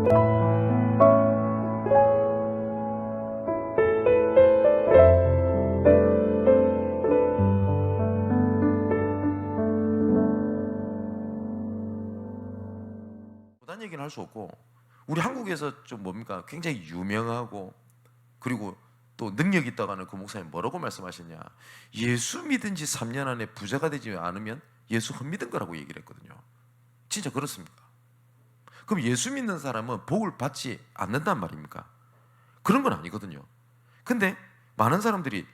못한 얘기는 할 수 없고, 우리 한국에서 좀 뭡니까? 굉장히 유명하고 그리고 또 능력 있다고 하는 그 목사님 뭐라고 말씀하셨냐? 예수 믿은 지 3년 안에 부자가 되지 않으면 예수 헛믿은 거라고 얘기를 했거든요. 진짜 그렇습니까? 그럼 예수 믿는 사람은 복을 받지 않는단 말입니까? 그런 건 아니거든요. 근데 많은 사람들이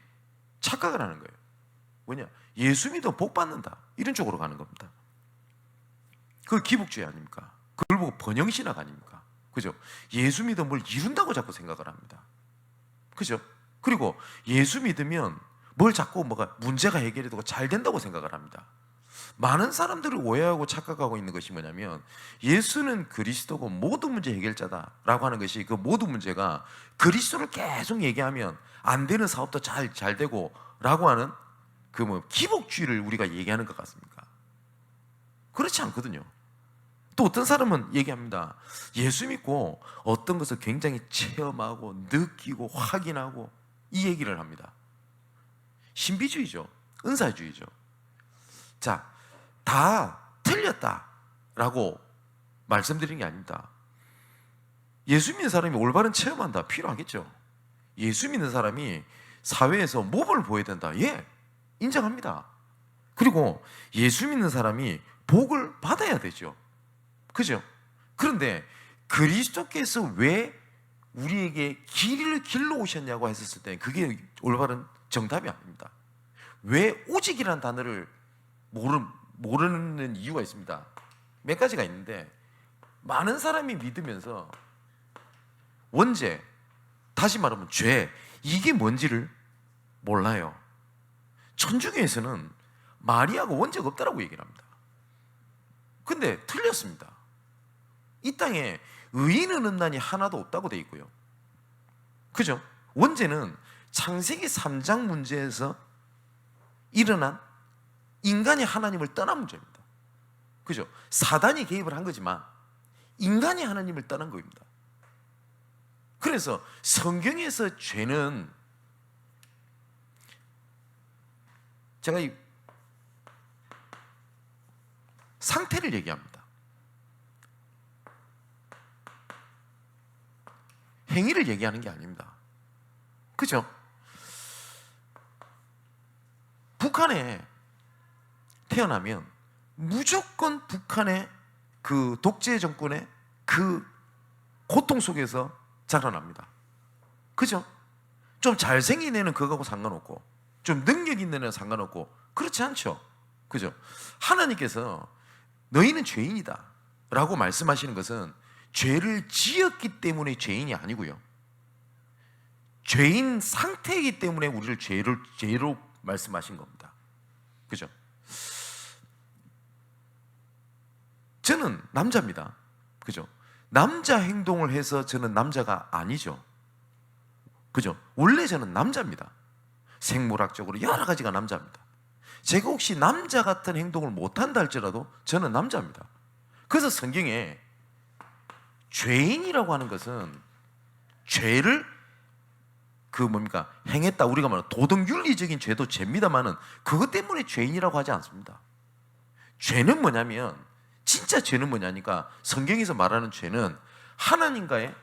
착각을 하는 거예요. 뭐냐? 예수 믿으면 복 받는다, 이런 쪽으로 가는 겁니다. 그걸 기복주의 아닙니까? 그걸 보고 번영신학 아닙니까? 그죠? 예수 믿으면 뭘 이룬다고 자꾸 생각을 합니다. 그죠? 그리고 예수 믿으면 뭘 자꾸 뭐가 문제가 해결이 되고 잘 된다고 생각을 합니다. 많은 사람들을 오해하고 착각하고 있는 것이 뭐냐면, 예수는 그리스도고 모든 문제 해결자다라고 하는 것이, 그 모든 문제가 그리스도를 계속 얘기하면 안 되는 사업도 잘 되고 라고 하는 그 뭐 기복주의를 우리가 얘기하는 것 같습니까? 그렇지 않거든요. 또 어떤 사람은 얘기합니다. 예수 믿고 어떤 것을 굉장히 체험하고 느끼고 확인하고, 이 얘기를 합니다. 신비주의죠. 은사주의죠. 자, 다 틀렸다라고 말씀드리는 게 아닙니다. 예수 믿는 사람이 올바른 체험한다, 필요하겠죠. 예수 믿는 사람이 사회에서 모범을 보여야 된다, 예, 인정합니다. 그리고 예수 믿는 사람이 복을 받아야 되죠. 그죠? 그런데 그리스도께서 왜 우리에게 길로 오셨냐고 했었을 때 그게 올바른 정답이 아닙니다. 왜 오직이라는 단어를 모르는 이유가 있습니다. 몇 가지가 있는데, 많은 사람이 믿으면서 원죄, 다시 말하면 죄, 이게 뭔지를 몰라요. 천주교에서는 마리아가 원죄가 없다라고 얘기를 합니다. 근데 틀렸습니다. 이 땅에 의인은 없나니 하나도 없다고 돼 있고요. 그죠? 원죄는 창세기 3장 문제에서 일어난 인간이 하나님을 떠난 문제입니다. 그죠? 사단이 개입을 한 거지만 인간이 하나님을 떠난 겁니다. 그래서 성경에서 죄는, 제가 이 상태를 얘기합니다. 행위를 얘기하는 게 아닙니다. 그죠? 북한에 태어나면 무조건 북한의 그 독재 정권의 그 고통 속에서 자라납니다. 그죠? 좀 잘생긴 애는 그거하고 상관없고, 좀 능력 있는 애는 상관없고, 그렇지 않죠? 그죠? 하나님께서 너희는 죄인이다 라고 말씀하시는 것은 죄를 지었기 때문에 죄인이 아니고요, 죄인 상태이기 때문에 우리를 죄로 말씀하신 겁니다. 그죠? 저는 남자입니다. 그죠? 남자 행동을 해서 저는 남자가 아니죠. 그죠? 원래 저는 남자입니다. 생물학적으로 여러 가지가 남자입니다. 제가 혹시 남자 같은 행동을 못한다 할지라도 저는 남자입니다. 그래서 성경에 죄인이라고 하는 것은 죄를 행했다, 우리가 말하는 도덕윤리적인 죄도 죄입니다만은 그것 때문에 죄인이라고 하지 않습니다. 죄는 뭐냐면, 진짜 죄는 뭐냐니까, 성경에서 말하는 죄는 하나님과의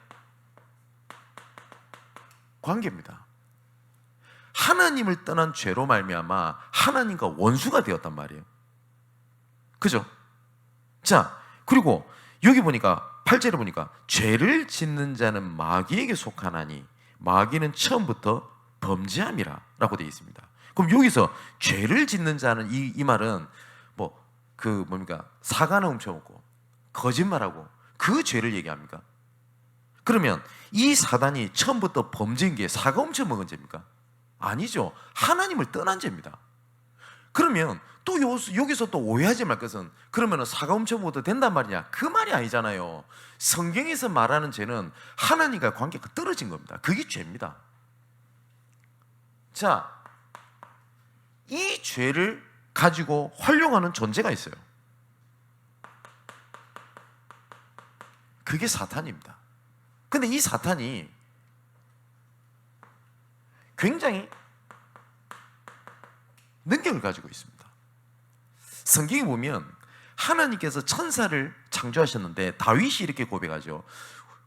관계입니다. 하나님을 떠난 죄로 말미암아 하나님과 원수가 되었단 말이에요. 그죠? 자, 그리고 여기 보니까 8절에 보니까 죄를 짓는 자는 마귀에게 속하나니 마귀는 처음부터 범죄함이라 라고 되어 있습니다. 그럼 여기서 죄를 짓는 자는 이 말은 사과는 훔쳐먹고 거짓말하고 그 죄를 얘기합니까? 그러면 이 사단이 처음부터 범죄인 게 사과 훔쳐먹은 죄입니까? 아니죠. 하나님을 떠난 죄입니다. 그러면 또 여기서 또 오해하지 말 것은, 그러면 사과 훔쳐먹어도 된단 말이냐? 그 말이 아니잖아요. 성경에서 말하는 죄는 하나님과 관계가 떨어진 겁니다. 그게 죄입니다. 자, 이 죄를 가지고 활용하는 존재가 있어요. 그게 사탄입니다. 근데 이 사탄이 굉장히 능력을 가지고 있습니다. 성경에 보면 하나님께서 천사를 창조하셨는데 다윗이 이렇게 고백하죠.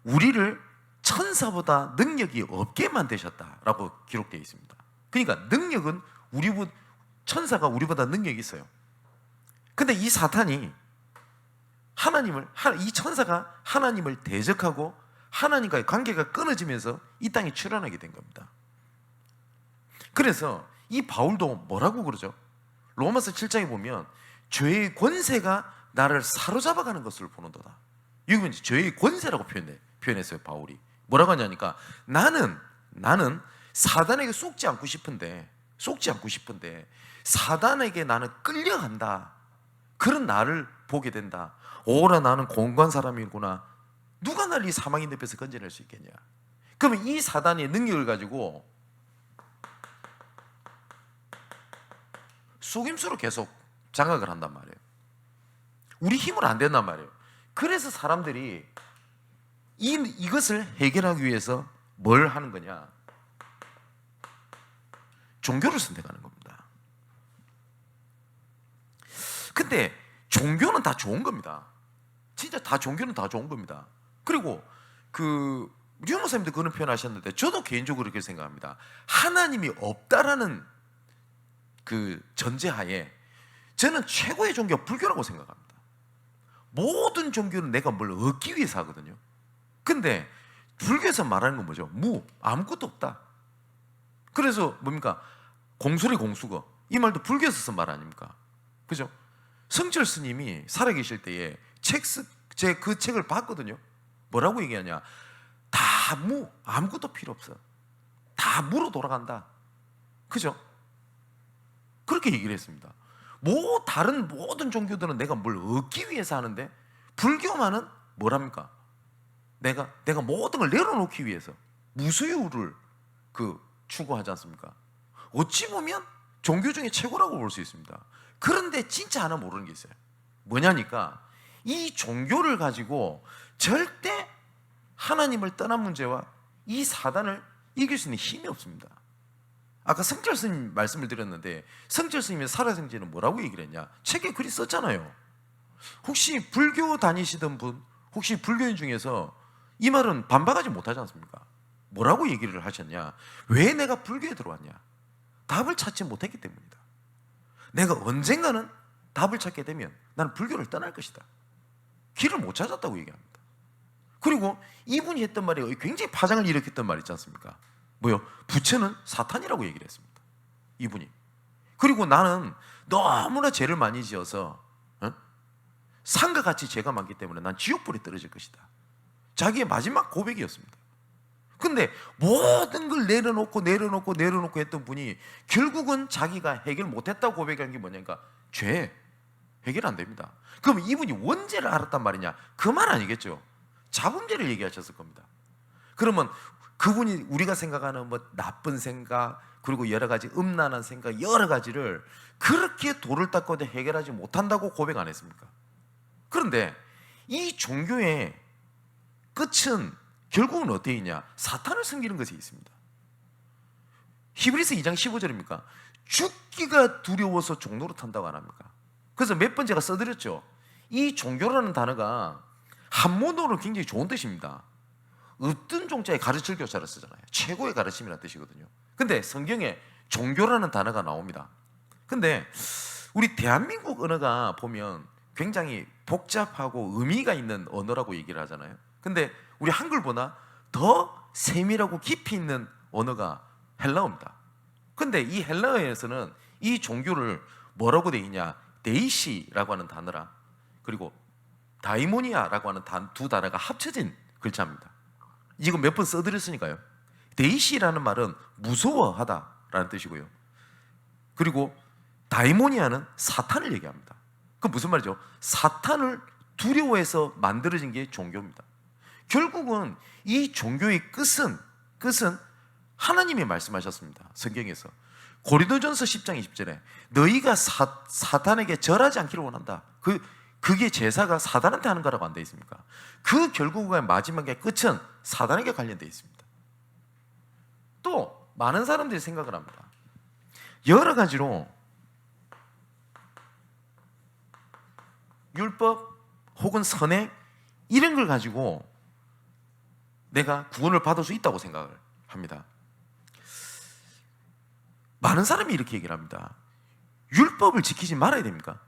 우리를 천사보다 능력이 없게 만드셨다라고 기록되어 있습니다. 그러니까 능력은 천사가 우리보다 능력이 있어요. 근데 이 사탄이 이 천사가 하나님을 대적하고 하나님과의 관계가 끊어지면서 이 땅에 출현하게 된 겁니다. 그래서 이 바울도 뭐라고 그러죠? 로마서 7장에 보면 죄의 권세가 나를 사로잡아가는 것을 보는도다. 여기 보면 죄의 권세라고 표현했어요. 바울이 뭐라고 하냐니까 나는 사단에게 속지 않고 싶은데 사단에게 나는 끌려간다. 그런 나를 보게 된다. 오라 나는 공고한 사람이구나. 누가 나를 이 사망의 늪에서 건져낼 수 있겠냐. 그러면 이 사단의 능력을 가지고 속임수로 계속 장악을 한단 말이에요. 우리 힘은 안 된단 말이에요. 그래서 사람들이 이것을 해결하기 위해서 뭘 하는 거냐? 종교를 선택하는 겁니다. 근데 종교는 다 좋은 겁니다. 진짜 종교는 다 좋은 겁니다. 그리고 류 목사님도 그런 표현하셨는데 저도 개인적으로 그렇게 생각합니다. 하나님이 없다라는 그 전제하에 저는 최고의 종교가 불교라고 생각합니다. 모든 종교는 내가 뭘 얻기 위해서 하거든요. 근데 불교에서 말하는 건 뭐죠? 아무것도 없다. 그래서 뭡니까? 공수리 공수거. 이 말도 불교에서 쓴 말 아닙니까? 그죠? 성철 스님이 살아계실 때에 그 책을 봤거든요. 뭐라고 얘기하냐? 다 아무것도 필요 없어. 다 무로 돌아간다. 그죠? 그렇게 얘기를 했습니다. 다른 모든 종교들은 내가 뭘 얻기 위해서 하는데 불교만은 뭐랍니까? 내가 모든 걸 내려놓기 위해서 무소유를 추구하지 않습니까? 어찌 보면 종교 중에 최고라고 볼 수 있습니다. 그런데 진짜 하나 모르는 게 있어요. 뭐냐니까 이 종교를 가지고 절대 하나님을 떠난 문제와 이 사단을 이길 수 있는 힘이 없습니다. 아까 성철 스님 말씀을 드렸는데 성철 스님의 살아생전은 뭐라고 얘기를 했냐? 책에 글이 썼잖아요. 혹시 불교 다니시던 분, 혹시 불교인 중에서 이 말은 반박하지 못하지 않습니까? 뭐라고 얘기를 하셨냐? 왜 내가 불교에 들어왔냐? 답을 찾지 못했기 때문이다. 내가 언젠가는 답을 찾게 되면 나는 불교를 떠날 것이다. 길을 못 찾았다고 얘기합니다. 그리고 이분이 했던 말이 굉장히 파장을 일으켰던 말 있지 않습니까? 부처는 사탄이라고 얘기를 했습니다. 이분이. 그리고 나는 너무나 죄를 많이 지어서 산과 같이 죄가 많기 때문에 난 지옥불에 떨어질 것이다. 자기의 마지막 고백이었습니다. 근데 모든 걸 내려놓고 했던 분이 결국은 자기가 해결 못했다고 고백한 게 뭐냐니까 죄 해결 안 됩니다. 그럼 이분이 원죄를 알았단 말이냐? 그 말 아니겠죠. 자범죄를 얘기하셨을 겁니다. 그러면 그분이 우리가 생각하는 나쁜 생각, 그리고 여러 가지 음란한 생각, 여러 가지를 그렇게 돌을 닦아도 해결하지 못한다고 고백 안 했습니까? 그런데 이 종교의 끝은 결국은 어디에 있냐? 사탄을 섬기는 것에 있습니다. 히브리서 2장 15절입니까? 죽기가 두려워서 종로를 탄다고 안 합니까? 그래서 몇 번 제가 써드렸죠. 이 종교라는 단어가 한문어로 굉장히 좋은 뜻입니다. 어떤 종자의 가르칠 교사를 쓰잖아요. 최고의 가르침이라는 뜻이거든요. 근데 성경에 종교라는 단어가 나옵니다. 근데 우리 대한민국 언어가 보면 굉장히 복잡하고 의미가 있는 언어라고 얘기를 하잖아요. 근데 우리 한글보다 더 세밀하고 깊이 있는 언어가 헬라어입니다. 근데 이 헬라어에서는 이 종교를 뭐라고 되어 있냐? 데이시라고 하는 단어랑 그리고 다이모니아라고 하는 두 단어가 합쳐진 글자입니다. 이거 몇 번 써드렸으니까요. 데이시라는 말은 무서워하다라는 뜻이고요. 그리고 다이모니아는 사탄을 얘기합니다. 그 무슨 말이죠? 사탄을 두려워해서 만들어진 게 종교입니다. 결국은 이 종교의 끝은 하나님이 말씀하셨습니다. 성경에서 고린도전서 10장 20절에 너희가 사탄에게 절하지 않기를 원한다. 그게 제사가 사단한테 하는 거라고 안 되어 있습니까? 그 결국은 마지막의 끝은 사단에게 관련되어 있습니다. 또 많은 사람들이 생각을 합니다. 여러 가지로 율법 혹은 선행 이런 걸 가지고 내가 구원을 받을 수 있다고 생각을 합니다. 많은 사람이 이렇게 얘기를 합니다. 율법을 지키지 말아야 됩니까?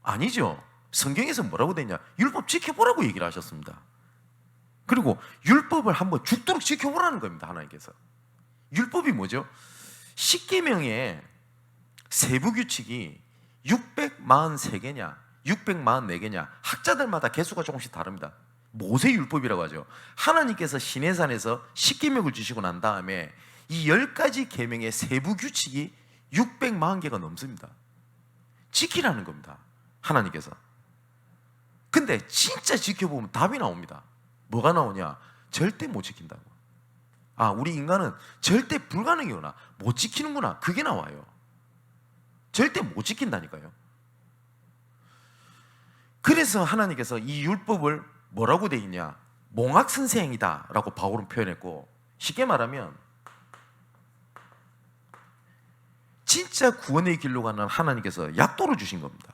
아니죠. 성경에서 뭐라고 되냐? 율법 지켜보라고 얘기를 하셨습니다. 그리고 율법을 한번 죽도록 지켜보라는 겁니다. 하나님께서. 율법이 뭐죠? 십계명의 세부 규칙이 643개냐 644개냐 학자들마다 개수가 조금씩 다릅니다. 모세 율법이라고 하죠. 하나님께서 시내산에서 십계명을 주시고 난 다음에 이 10가지 계명의 세부 규칙이 640개가 넘습니다. 지키라는 겁니다. 하나님께서. 근데 진짜 지켜보면 답이 나옵니다. 뭐가 나오냐? 절대 못 지킨다고. 아, 우리 인간은 절대 불가능이구나, 못 지키는구나, 그게 나와요. 절대 못 지킨다니까요. 그래서 하나님께서 이 율법을 뭐라고 돼 있냐? 몽학선생이다 라고 바울은 표현했고, 쉽게 말하면 진짜 구원의 길로 가는 하나님께서 약도를 주신 겁니다.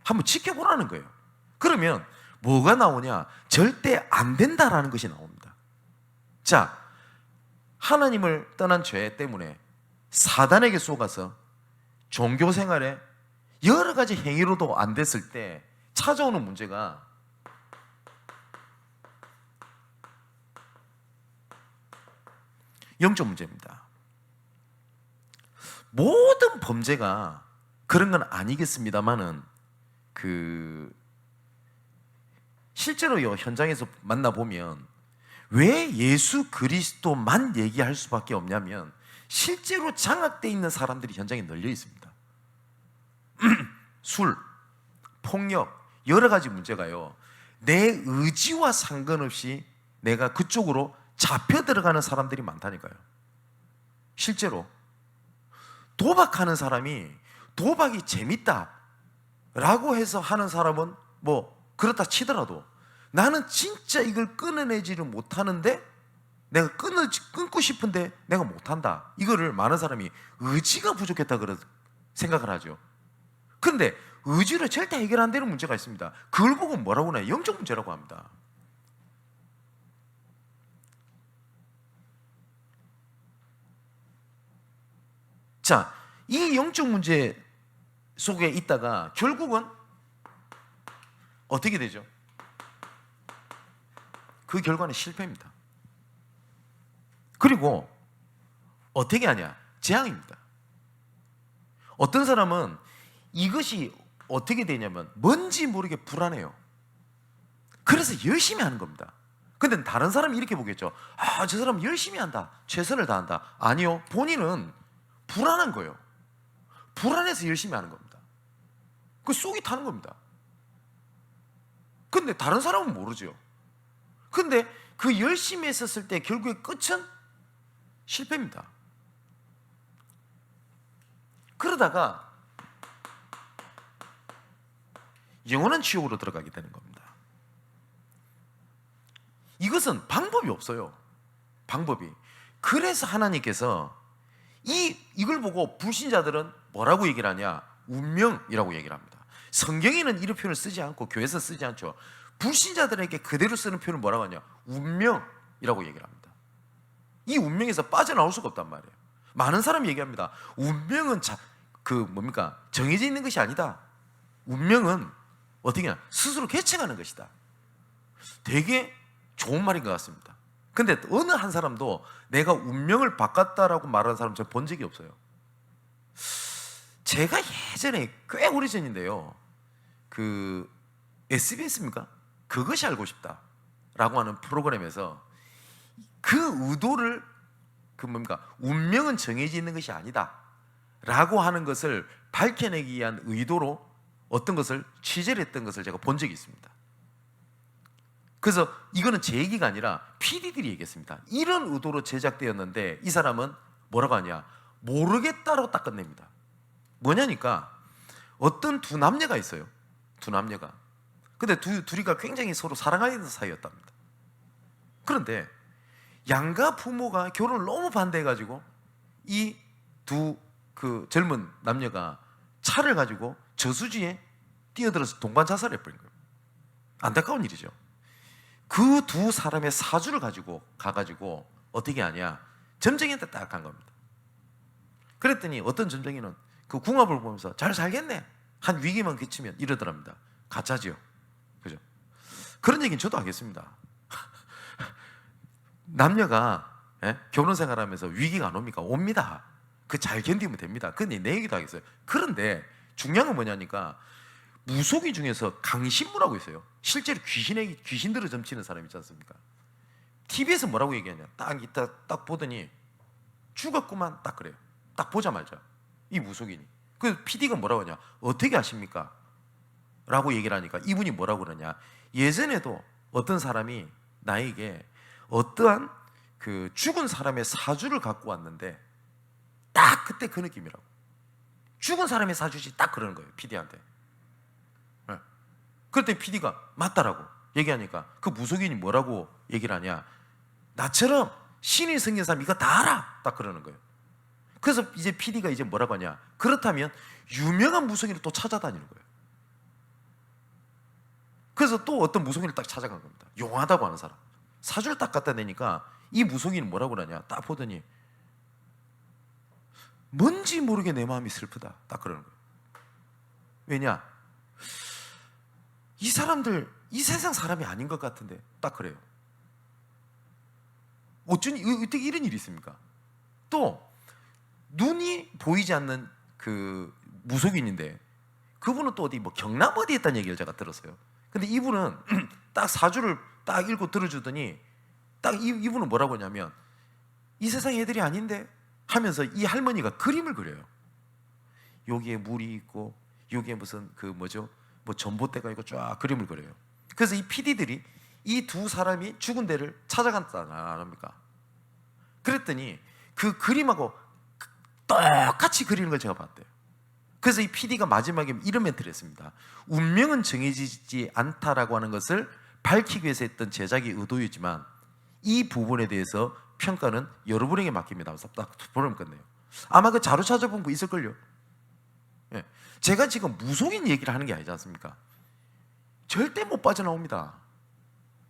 한번 지켜보라는 거예요. 그러면 뭐가 나오냐? 절대 안 된다라는 것이 나옵니다. 자, 하나님을 떠난 죄 때문에 사단에게 속아서 종교 생활에 여러 가지 행위로도 안 됐을 때 찾아오는 문제가 영적 문제입니다. 모든 범죄가 그런 건 아니겠습니다만은 실제로 현장에서 만나보면 왜 예수 그리스도만 얘기할 수밖에 없냐면 실제로 장악되어 있는 사람들이 현장에 널려 있습니다. 술, 폭력, 여러 가지 문제가요, 내 의지와 상관없이 내가 그쪽으로 잡혀 들어가는 사람들이 많다니까요. 실제로 도박하는 사람이 도박이 재밌다 라고 해서 하는 사람은 뭐 그렇다 치더라도 나는 진짜 이걸 끊어내지를 못하는데 내가 끊고 싶은데 내가 못한다, 이거를 많은 사람이 의지가 부족했다 그런 생각을 하죠. 그런데 의지로 절대 해결 안 되는 문제가 있습니다. 그걸 보고 뭐라고 해요? 영적 문제라고 합니다. 자, 이 영적 문제 속에 있다가 결국은 어떻게 되죠? 그 결과는 실패입니다. 그리고 어떻게 하냐? 재앙입니다. 어떤 사람은 이것이 어떻게 되냐면 뭔지 모르게 불안해요. 그래서 열심히 하는 겁니다. 근데 다른 사람이 이렇게 보겠죠. 아, 저 사람 열심히 한다, 최선을 다한다. 아니요, 본인은 불안한 거예요. 불안해서 열심히 하는 겁니다. 그 속이 타는 겁니다. 근데 다른 사람은 모르죠. 근데 그 열심히 했었을 때 결국에 끝은 실패입니다. 그러다가 영원한 지옥으로 들어가게 되는 겁니다. 이것은 방법이 없어요. 방법이. 그래서 하나님께서 이걸 보고 불신자들은 뭐라고 얘기를 하냐? 운명이라고 얘기를 합니다. 성경에는 이런 표현을 쓰지 않고 교회에서 쓰지 않죠. 불신자들에게 그대로 쓰는 표현을 뭐라고 하냐? 운명이라고 얘기를 합니다. 이 운명에서 빠져나올 수가 없단 말이에요. 많은 사람이 얘기합니다. 운명은 정해져 있는 것이 아니다. 운명은 어떻게 하냐? 스스로 개척하는 것이다. 되게 좋은 말인 것 같습니다. 근데 어느 한 사람도 내가 운명을 바꿨다라고 말하는 사람 제가 본 적이 없어요. 제가 예전에 꽤 오래전인데요, SBS입니까? 그것이 알고 싶다 라고 하는 프로그램에서 그 의도를 운명은 정해져 있는 것이 아니다 라고 하는 것을 밝혀내기 위한 의도로 어떤 것을 취재를 했던 것을 제가 본 적이 있습니다. 그래서 이거는 제 얘기가 아니라 PD들이 얘기했습니다. 이런 의도로 제작되었는데 이 사람은 뭐라고 하냐? 모르겠다로 딱 끝냅니다. 뭐냐니까 어떤 두 남녀가 있어요. 두 남녀가. 근데 둘이가 굉장히 서로 사랑하는 사이였답니다. 그런데 양가 부모가 결혼을 너무 반대해가지고 이 두 그 젊은 남녀가 차를 가지고 저수지에 뛰어들어서 동반 자살해버린 거예요. 안타까운 일이죠. 그 두 사람의 사주를 가지고 가가지고 어떻게 하냐, 점쟁이한테 딱 간 겁니다. 그랬더니 어떤 점쟁이는 그 궁합을 보면서 잘 살겠네, 한 위기만 그치면 이러더랍니다. 가짜지요, 그죠? 그런 얘기는 저도 하겠습니다. 남녀가 결혼 생활하면서 위기가 안 옵니까? 옵니다. 그 잘 견디면 됩니다. 그건 내 얘기도 하겠어요. 그런데 중요한 건 뭐냐니까, 무속인 중에서 강신무라고 있어요. 실제로 귀신들을 점치는 사람 있지 않습니까? TV에서 뭐라고 얘기하냐, 딱 이따 딱 보더니 죽었구만, 딱 그래요. 딱 보자마자 이 무속인이. 그 PD가 뭐라고 하냐, 어떻게 아십니까? 라고 얘기를 하니까 이분이 뭐라고 그러냐, 예전에도 어떤 사람이 나에게 어떠한 그 죽은 사람의 사주를 갖고 왔는데 딱 그때 그 느낌이라고. 죽은 사람의 사주지, 딱 그러는 거예요, PD한테. 그랬더니 PD가 맞다라고 얘기하니까 그 무속인이 뭐라고 얘기를 하냐, 나처럼 신이 생긴 사람 이거 다 알아, 딱 그러는 거예요. 그래서 이제 PD가 이제 뭐라고 하냐, 그렇다면 유명한 무속인을 또 찾아다니는 거예요. 그래서 또 어떤 무속인을 딱 찾아간 겁니다. 용하다고 하는 사람. 사주를 딱 갖다 대니까 이 무속인은 뭐라고 그러냐, 딱 보더니 뭔지 모르게 내 마음이 슬프다, 딱 그러는 거예요. 왜냐, 이 사람들 이 세상 사람이 아닌 것 같은데, 딱 그래요. 어쩌니 어떻게 이런 일이 있습니까? 또 눈이 보이지 않는 그 무속인인데 그분은 또 어디 뭐 경남 어디에 있다는 얘기를 제가 들었어요. 근데 이분은 딱 사주를 딱 읽고 들어주더니 딱 이분은 뭐라고 하냐면, 이 세상 애들이 아닌데 하면서 이 할머니가 그림을 그려요. 여기에 물이 있고 여기에 무슨 그 뭐죠, 뭐 전봇대가 있고 쫙 그림을 그려요. 그래서 이 PD들이 이 두 사람이 죽은 데를 찾아간다는 합니까? 그랬더니 그 그림하고 똑같이 그리는 걸 제가 봤대요. 그래서 이 PD가 마지막에 이런 멘트를 했습니다. 운명은 정해지지 않다라고 하는 것을 밝히기 위해서 했던 제작의 의도였지만 이 부분에 대해서 평가는 여러분에게 맡깁니다. 딱 보면 끝내요. 아마 그 자료 찾아본 거 있을걸요. 예. 제가 지금 무속인 얘기를 하는 게 아니지 않습니까? 절대 못 빠져나옵니다.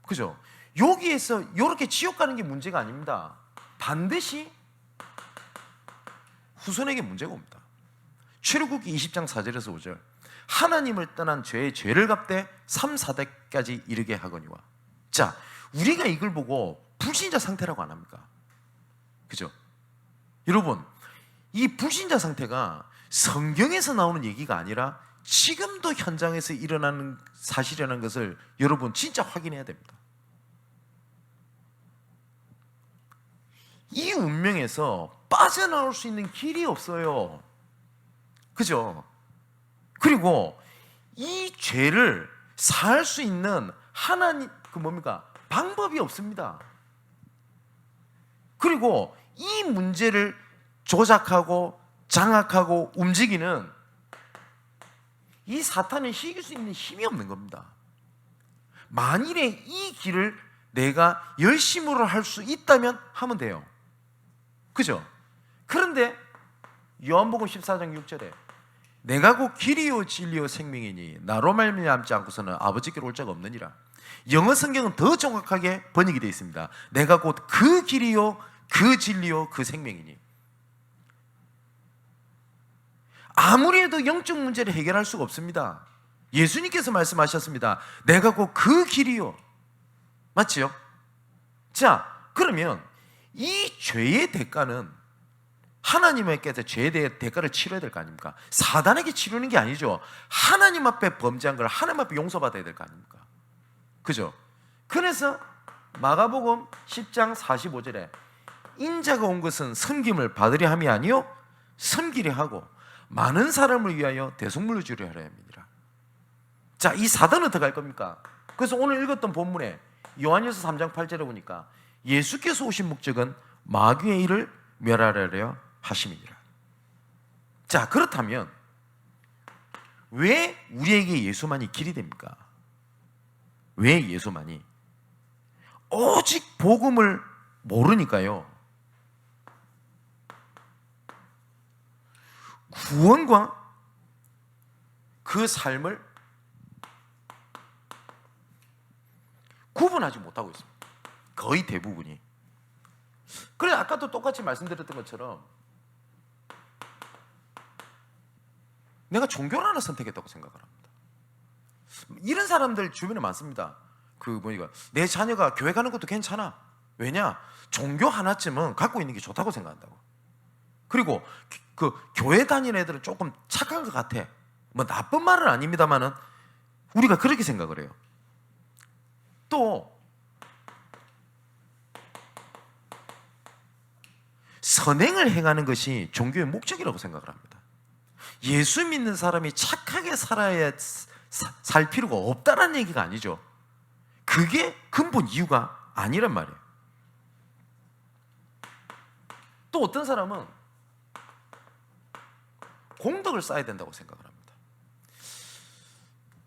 그죠? 여기에서 이렇게 지옥 가는 게 문제가 아닙니다. 반드시 후손에게 문제가 옵니다. 출애굽기 20장 4절에서 5절, 하나님을 떠난 죄의 죄를 갚되 3, 4대까지 이르게 하거니와. 자, 우리가 이걸 보고 불신자 상태라고 안 합니까? 그죠? 여러분, 이 불신자 상태가 성경에서 나오는 얘기가 아니라 지금도 현장에서 일어나는 사실이라는 것을 여러분 진짜 확인해야 됩니다. 이 운명에서 빠져나올 수 있는 길이 없어요. 그죠? 그리고 이 죄를 살 수 있는 하나님 그 뭡니까? 방법이 없습니다. 그리고 이 문제를 조작하고 장악하고 움직이는 이 사탄을 이길 수 있는 힘이 없는 겁니다. 만일에 이 길을 내가 열심으로 할 수 있다면 하면 돼요. 그죠? 그런데 요한복음 14장 6절에 내가 곧 길이요 진리요 생명이니 나로 말미암지 않고서는 아버지께로 올 자가 없느니라. 영어 성경은 더 정확하게 번역이 되어 있습니다. 내가 곧 그 길이요 그 진리요 그 생명이니. 아무리 해도 영적 문제를 해결할 수가 없습니다. 예수님께서 말씀하셨습니다. 내가 곧 그 길이요. 맞지요? 자, 그러면 이 죄의 대가는 하나님께서 죄에 대해 대가를 치러야 될 거 아닙니까? 사단에게 치르는 게 아니죠. 하나님 앞에 범죄한 걸 하나님 앞에 용서받아야 될 거 아닙니까? 그죠? 그래서 마가복음 10장 45절에 인자가 온 것은 섬김을 받으려 함이 아니요 섬기려 하고 많은 사람을 위하여 대속물을 주려 하려 함이니라. 자, 이 사단은 어떻게 할 겁니까? 그래서 오늘 읽었던 본문에 요한일서 3장 8절에 보니까 예수께서 오신 목적은 마귀의 일을 멸하려 하심이니라. 자, 그렇다면 왜 우리에게 예수만이 길이 됩니까? 왜 예수만이? 오직 복음을 모르니까요, 구원과 그 삶을 구분하지 못하고 있습니다. 거의 대부분이. 그래, 아까도 똑같이 말씀드렸던 것처럼 내가 종교를 하나 선택했다고 생각을 합니다. 이런 사람들 주변에 많습니다. 내 자녀가 교회 가는 것도 괜찮아. 왜냐? 종교 하나쯤은 갖고 있는 게 좋다고 생각한다고. 그리고 그 교회 다니는 애들은 조금 착한 것 같아. 뭐 나쁜 말은 아닙니다만은 우리가 그렇게 생각을 해요. 또 선행을 행하는 것이 종교의 목적이라고 생각을 합니다. 예수 믿는 사람이 착하게 살아야 살 필요가 없다는 얘기가 아니죠. 그게 근본 이유가 아니란 말이에요. 또 어떤 사람은 공덕을 쌓아야 된다고 생각을 합니다.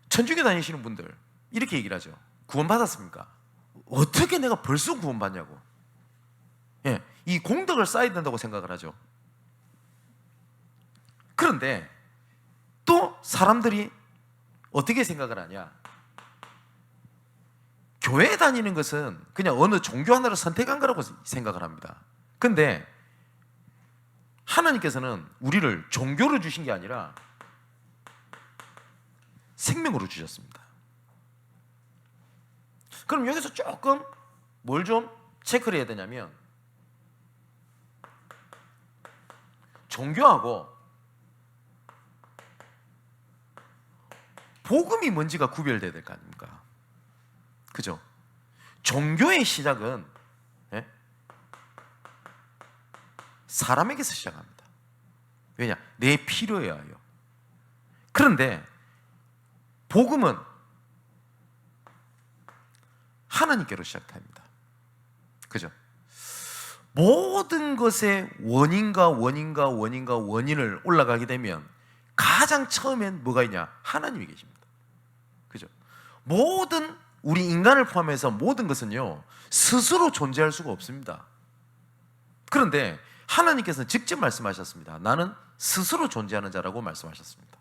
천주교 다니시는 분들 이렇게 얘기를 하죠. 구원받았습니까? 어떻게 내가 벌써 구원받냐고. 예, 이 공덕을 쌓아야 된다고 생각을 하죠. 그런데 또 사람들이 어떻게 생각을 하냐? 교회 다니는 것은 그냥 어느 종교 하나를 선택한 거라고 생각을 합니다. 근데 하나님께서는 우리를 종교로 주신 게 아니라 생명으로 주셨습니다. 그럼 여기서 조금 뭘 좀 체크를 해야 되냐면, 종교하고 복음이 뭔지가 구별돼야 될 거 아닙니까? 그죠? 종교의 시작은 사람에게서 시작합니다. 왜냐? 내 필요에 의하여. 그런데 복음은 하나님께로 시작합니다. 그죠? 모든 것의 원인을 올라가게 되면 가장 처음엔 뭐가 있냐? 하나님이 계십니다. 그죠? 모든 우리 인간을 포함해서 모든 것은요, 스스로 존재할 수가 없습니다. 그런데 하나님께서는 직접 말씀하셨습니다. 나는 스스로 존재하는 자라고 말씀하셨습니다.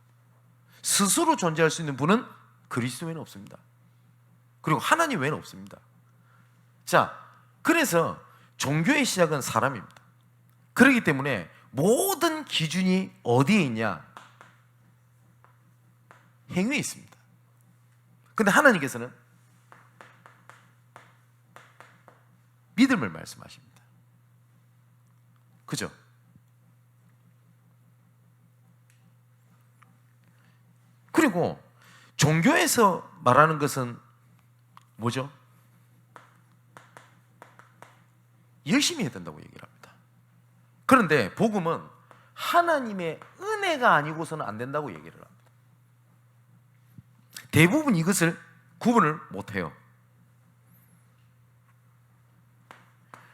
스스로 존재할 수 있는 분은 그리스도 외에는 없습니다. 그리고 하나님 외에는 없습니다. 자, 그래서 종교의 시작은 사람입니다. 그렇기 때문에 모든 기준이 어디에 있냐? 행위에 있습니다. 근데 하나님께서는 믿음을 말씀하십니다. 그죠? 그리고 종교에서 말하는 것은 뭐죠? 열심히 해야 된다고 얘기를 합니다. 그런데 복음은 하나님의 은혜가 아니고서는 안 된다고 얘기를 합니다. 대부분 이것을 구분을 못해요.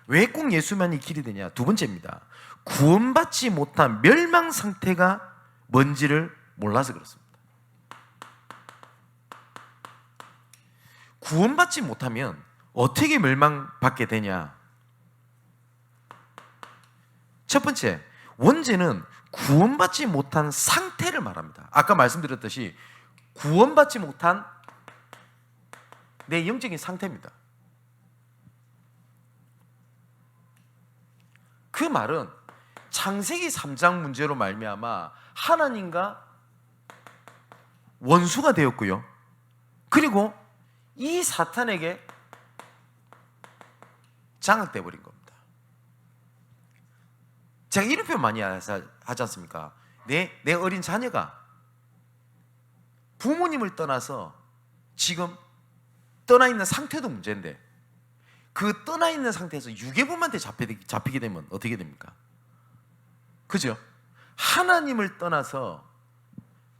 왜 꼭 예수만이 길이 되냐? 두 번째입니다. 구원받지 못한 멸망 상태가 뭔지를 몰라서 그렇습니다. 구원받지 못하면 어떻게 멸망받게 되냐? 첫 번째, 원죄는 구원받지 못한 상태를 말합니다. 아까 말씀드렸듯이 구원받지 못한 내 영적인 상태입니다. 그 말은 창세기 3장 문제로 말미암아 하나님과 원수가 되었고요. 그리고 이 사탄에게 장악돼 버린 겁니다. 제가 이런 표현 많이 하지 않습니까? 내 어린 자녀가 부모님을 떠나서 지금 떠나 있는 상태도 문제인데, 그 떠나 있는 상태에서 유괴범한테 잡히게 되면 어떻게 됩니까? 그죠? 하나님을 떠나서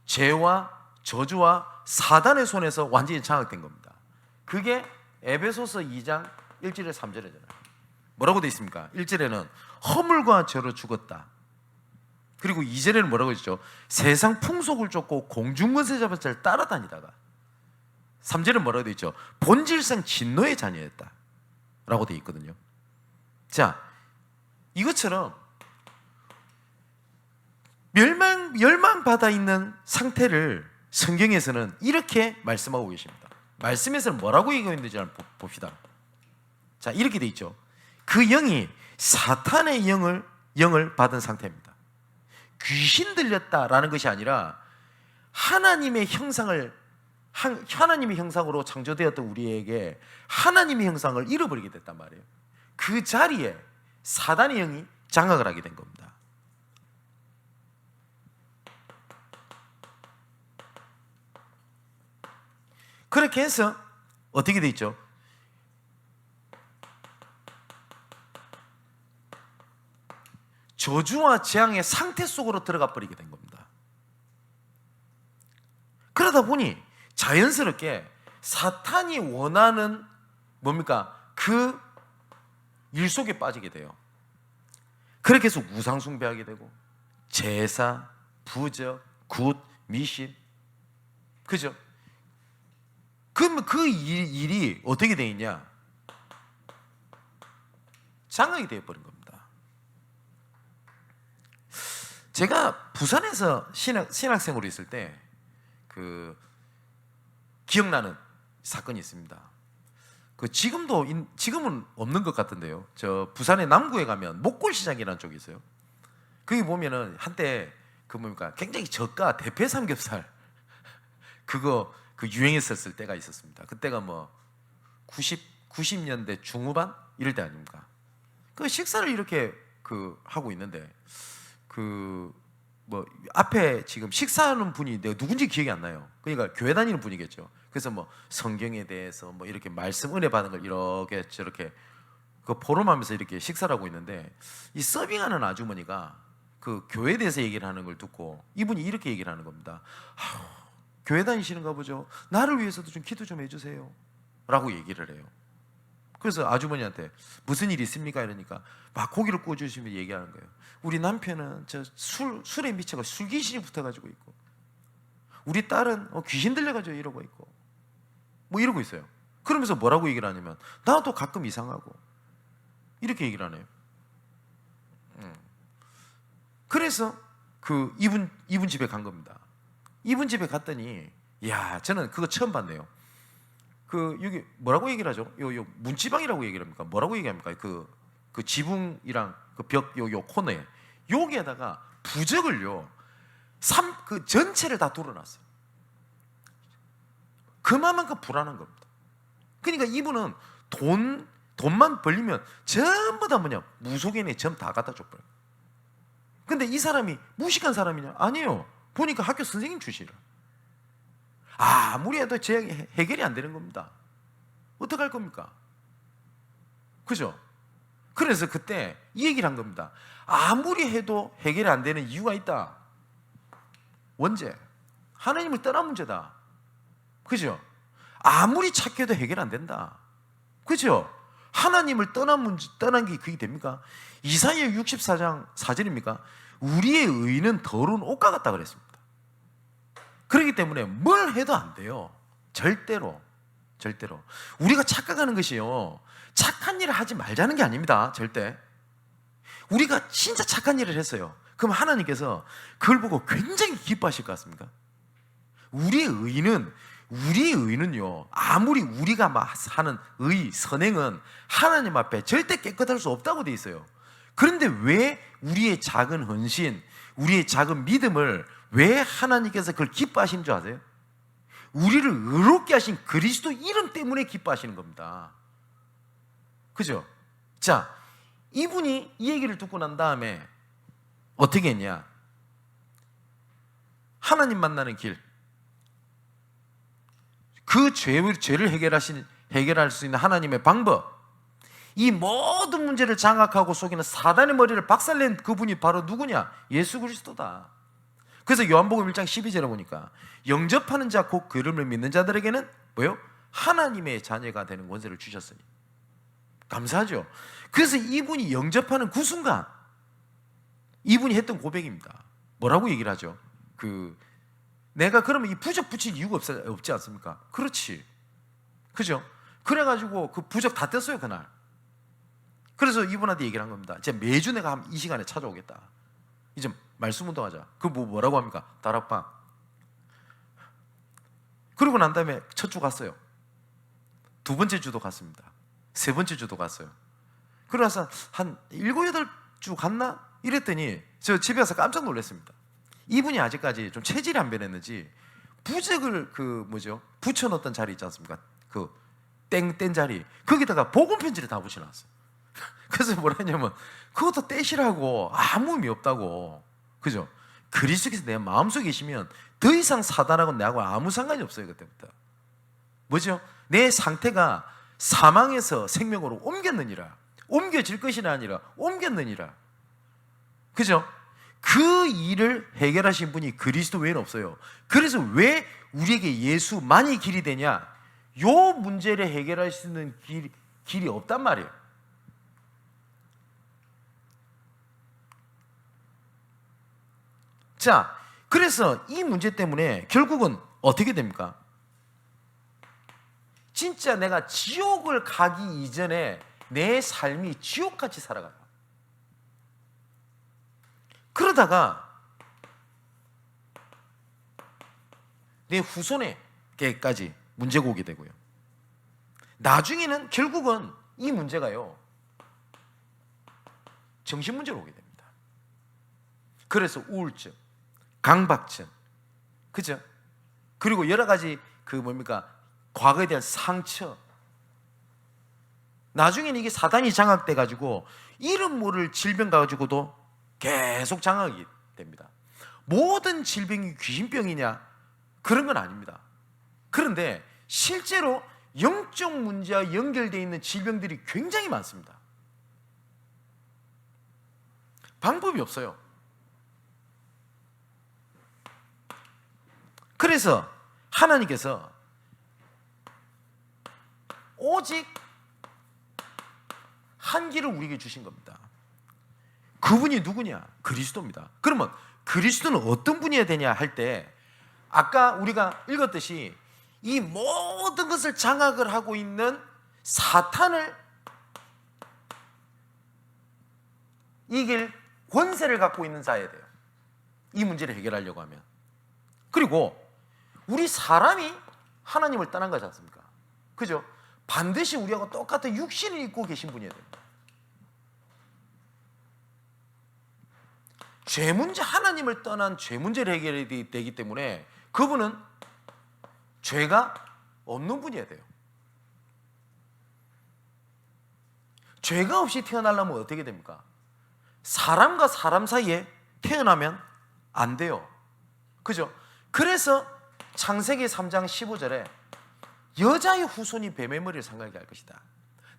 죄와 저주와 사단의 손에서 완전히 장악된 겁니다. 그게 에베소서 2장 1절에 3절이잖아요. 뭐라고 되어 있습니까? 1절에는 허물과 죄로 죽었다. 그리고 2절에는 뭐라고 했죠? 세상 풍속을 쫓고 공중권세 잡은 자를 따라다니다가, 3절은 뭐라고 되어 있죠? 본질상 진노의 자녀였다. 라고 되어 있거든요. 자, 이것처럼 멸망받아 있는 상태를 성경에서는 이렇게 말씀하고 계십니다. 말씀에서는 뭐라고 얘기하고 있는지 한번 봅시다. 자, 이렇게 되어 있죠. 그 영이 사탄의 영을 받은 상태입니다. 귀신 들렸다라는 것이 아니라 하나님의 형상으로 창조되었던 우리에게 하나님의 형상을 잃어버리게 됐단 말이에요. 그 자리에 사단의 영이 장악을 하게 된 겁니다. 그렇게 해서 어떻게 돼 있죠? 저주와 재앙의 상태 속으로 들어가 버리게 된 겁니다. 그러다 보니 자연스럽게 사탄이 원하는 뭡니까? 그 일 속에 빠지게 돼요. 그렇게 해서 우상 숭배하게 되고 제사, 부적, 굿, 미신, 그죠? 그러면 그 일이 어떻게 되어 있냐? 장악이 되어버린 겁니다. 제가 부산에서 신학생으로 있을 때 기억나는 사건이 있습니다. 지금은 없는 것 같은데요. 저 부산의 남구에 가면 목골시장이라는 쪽이 있어요. 거기 보면은 한때 굉장히 저가 대패 삼겹살 그거 유행했었을 때가 있었습니다. 그때가 90년대 중후반 이럴 때 아닙니까? 그 식사를 이렇게 하고 있는데 앞에 지금 식사하는 분이 내가 누군지 기억이 안 나요. 그러니까 교회 다니는 분이겠죠. 그래서 성경에 대해서 이렇게 말씀 은혜 받는 걸 이렇게 저렇게 포럼하면서 이렇게 식사를 하고 있는데 이 서빙하는 아주머니가 그 교회에 대해서 얘기를 하는 걸 듣고 이분이 이렇게 얘기를 하는 겁니다. 교회 다니시는가 보죠. 나를 위해서도 좀 기도 좀 해주세요 라고 얘기를 해요. 그래서 아주머니한테 무슨 일이 있습니까? 이러니까 막 고기를 구워주시면 얘기하는 거예요. 우리 남편은 술에 미쳐가 술귀신이 붙어가지고 있고 우리 딸은 귀신 들려가지고 이러고 있고 이러고 있어요. 그러면서 뭐라고 얘기를 하냐면 나도 가끔 이상하고 이렇게 얘기를 하네요. 그래서 이분 집에 간 겁니다. 이분 집에 갔더니 저는 그거 처음 봤네요. 여기 뭐라고 얘기를 하죠? 요 문지방이라고 얘기를 합니까? 뭐라고 얘기합니까? 그 지붕이랑 그 벽 요 코너에 여기에다가 부적을요 그 전체를 다 돌아놨어요. 그만큼 불안한 겁니다. 그러니까 이분은 돈만 벌리면 전부 다 무속인에 전부 다 갖다 줘버려요. 근데 이 사람이 무식한 사람이냐? 아니에요. 보니까 학교 선생님 출신이라. 아무리 해도 해결이 안 되는 겁니다. 어떡할 겁니까? 그죠? 그래서 그때 이 얘기를 한 겁니다. 아무리 해도 해결이 안 되는 이유가 있다. 원죄. 하나님을 떠난 문제다. 그죠? 아무리 착해도 해결 안 된다. 그죠? 하나님을 떠난 게 그게 됩니까? 이사야 64장 4절입니까? 우리의 의는 더러운 옷과 같다 그랬습니다. 그렇기 때문에 뭘 해도 안 돼요. 절대로. 우리가 착각하는 것이요, 착한 일을 하지 말자는 게 아닙니다. 절대. 우리가 진짜 착한 일을 했어요. 그럼 하나님께서 그걸 보고 굉장히 기뻐하실 것 같습니까? 우리의 의는요, 아무리 우리가 하는 선행은 하나님 앞에 절대 깨끗할 수 없다고 돼 있어요. 그런데 왜 우리의 작은 헌신, 우리의 작은 믿음을 왜 하나님께서 그걸 기뻐하시는 줄 아세요? 우리를 의롭게 하신 그리스도 이름 때문에 기뻐하시는 겁니다. 그죠? 자, 이분이 이 얘기를 듣고 난 다음에 어떻게 했냐? 하나님 만나는 길, 그 죄를 해결할 수 있는 하나님의 방법, 이 모든 문제를 장악하고 속이는 사단의 머리를 박살낸 그분이 바로 누구냐? 예수 그리스도다. 그래서 요한복음 1장 12절에 보니까 영접하는 자 곧 그 이름을 믿는 자들에게는 뭐요? 하나님의 자녀가 되는 권세를 주셨으니. 감사하죠. 그래서 이분이 영접하는 그 순간 이분이 했던 고백입니다. 뭐라고 얘기를 하죠? 내가 그러면 이 부적 붙일 이유가 없지 않습니까? 그렇지. 그죠? 그래가지고 그 부적 다 뗐어요, 그날. 그래서 이분한테 얘기를 한 겁니다. 이제 매주 내가 이 시간에 찾아오겠다. 이제 말씀 운동하자. 그 뭐라고 합니까? 다락방. 그러고 난 다음에 첫 주 갔어요. 두 번째 주도 갔습니다. 세 번째 주도 갔어요. 그러고 나서 한 7, 8주 갔나? 이랬더니 저 집에 가서 깜짝 놀랐습니다. 이분이 아직까지 좀 체질이 안 변했는지 부적을 붙여놓던 자리 있지 않습니까? 그 뗀 자리, 거기다가 복음 편지를 다 붙여놨어요. 그래서 뭐라 했냐면 그것도 떼시라고, 아무 의미 없다고. 그죠? 그리스도께서 내 마음속에 계시면 더 이상 사단하고 나하고 아무 상관이 없어요. 그때부터 뭐죠? 내 상태가 사망에서 생명으로 옮겼느니라. 옮겨질 것이 아니라 옮겼느니라. 그죠? 그 일을 해결하신 분이 그리스도 외에는 없어요. 그래서 왜 우리에게 예수만이 길이 되냐? 요 문제를 해결할 수 있는 길이 없단 말이에요. 자, 그래서 이 문제 때문에 결국은 어떻게 됩니까? 진짜 내가 지옥을 가기 이전에 내 삶이 지옥같이 살아가요. 그러다가 내 후손에게까지 문제가 오게 되고요. 나중에는 결국은 이 문제가요, 정신문제로 오게 됩니다. 그래서 우울증, 강박증, 그죠? 그리고 여러 가지 과거에 대한 상처. 나중에는 이게 사단이 장악돼 가지고 이름 모를 질병 가지고도 계속 장악이 됩니다. 모든 질병이 귀신병이냐? 그런 건 아닙니다. 그런데 실제로 영적 문제와 연결되어 있는 질병들이 굉장히 많습니다. 방법이 없어요. 그래서 하나님께서 오직 한 길을 우리에게 주신 겁니다. 그분이 누구냐? 그리스도입니다. 그러면 그리스도는 어떤 분이어야 되냐 할 때, 아까 우리가 읽었듯이 이 모든 것을 장악을 하고 있는 사탄을 이길 권세를 갖고 있는 자여야 돼요. 이 문제를 해결하려고 하면. 그리고 우리 사람이 하나님을 떠난 거지 않습니까? 그죠? 반드시 우리하고 똑같은 육신을 입고 계신 분이어야 됩니다. 죄 문제, 하나님을 떠난 죄 문제를 해결해야 되기 때문에 그분은 죄가 없는 분이어야 돼요. 죄가 없이 태어나려면 어떻게 됩니까? 사람과 사람 사이에 태어나면 안 돼요. 그죠? 그래서 창세기 3장 15절에 여자의 후손이 뱀의 머리를 상하게 할 것이다.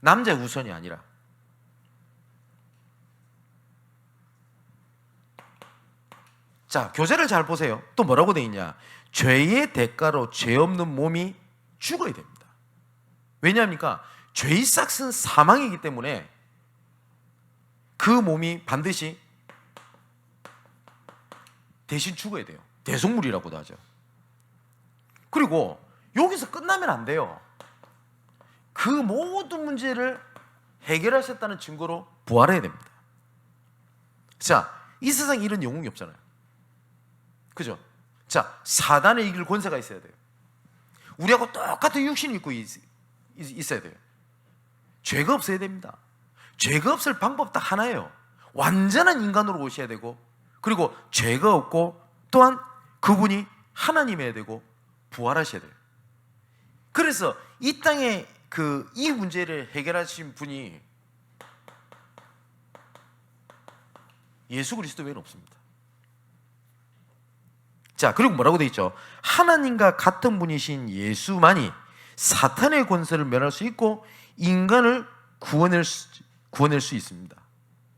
남자의 후손이 아니라. 자, 교재를 잘 보세요. 또 뭐라고 되어 있냐? 죄의 대가로 죄 없는 몸이 죽어야 됩니다. 왜냐합니까? 죄의 싹은 사망이기 때문에 그 몸이 반드시 대신 죽어야 돼요. 대속물이라고도 하죠. 그리고 여기서 끝나면 안 돼요. 그 모든 문제를 해결하셨다는 증거로 부활해야 됩니다. 자, 이 세상에 이런 영웅이 없잖아요. 그죠? 자, 사단을 이길 권세가 있어야 돼요. 우리하고 똑같은 육신을 입고 있어야 돼요. 죄가 없어야 됩니다. 죄가 없을 방법 딱 하나예요. 완전한 인간으로 오셔야 되고, 그리고 죄가 없고, 또한 그분이 하나님이어야 되고 부활하셔야 돼요. 그래서 이 땅에 이 문제를 해결하신 분이 예수 그리스도 외에는 없습니다. 자, 그리고 뭐라고 되어 있죠? 하나님과 같은 분이신 예수만이 사탄의 권세를 멸할 수 있고 인간을 구원할 수 있습니다.